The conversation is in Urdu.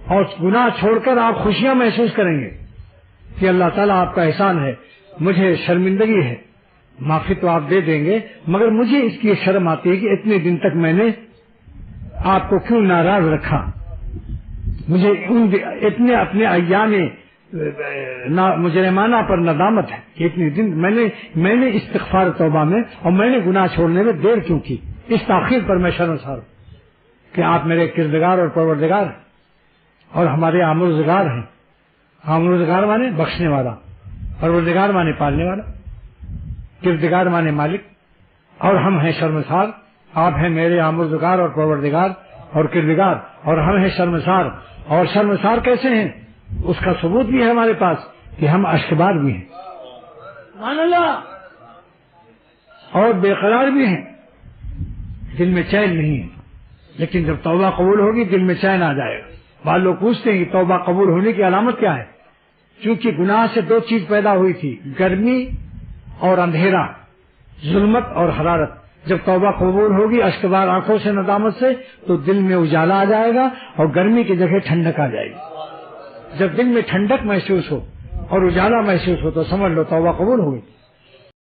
اور گناہ چھوڑ کر آپ خوشیاں محسوس کریں گے کہ اللہ تعالیٰ آپ کا احسان ہے، مجھے شرمندگی ہے، معافی تو آپ دے دیں گے، مگر مجھے اس کی شرم آتی ہے کہ اتنے دن تک میں نے آپ کو کیوں ناراض رکھا، مجھے اتنے اپنے ایام مجرمانہ پر ندامت ہے کہ اتنے دن میں نے استغفار توبہ میں اور میں نے گناہ چھوڑنے میں دیر کیوں کی، اس تاخیر پر میں شرمسار ہوں کہ آپ میرے کردگار اور پروردگار ہیں اور ہمارے آمرزگار ہیں۔ آمرزگار مانے بخشنے والا، پروردگار مانے پالنے والا، کردگار مانے مالک، اور ہم ہیں شرمسار۔ آپ ہیں میرے آمرزگار اور پروردگار اور کردگار، اور ہم ہیں شرمسار۔ اور شرمسار کیسے ہیں؟ اس کا ثبوت بھی ہے ہمارے پاس کہ ہم اشکبار بھی ہیں، سبحان اللہ، اور بے قرار بھی ہیں، دل میں چین نہیں ہے، لیکن جب توبہ قبول ہوگی دل میں چین آ جائے گا۔ بعض لوگ پوچھتے ہیں کہ توبہ قبول ہونے کی علامت کیا ہے؟ چونکہ گناہ سے دو چیز پیدا ہوئی تھی، گرمی اور اندھیرا، ظلمت اور حرارت۔ جب توبہ قبول ہوگی اشکبار آنکھوں سے ندامت سے تو دل میں اجالا آ جائے گا اور گرمی کی جگہ ٹھنڈک آ جائے گی۔ جب دل میں ٹھنڈک محسوس ہو اور اجالا محسوس ہو تو سمجھ لو توبہ قبول ہوگی۔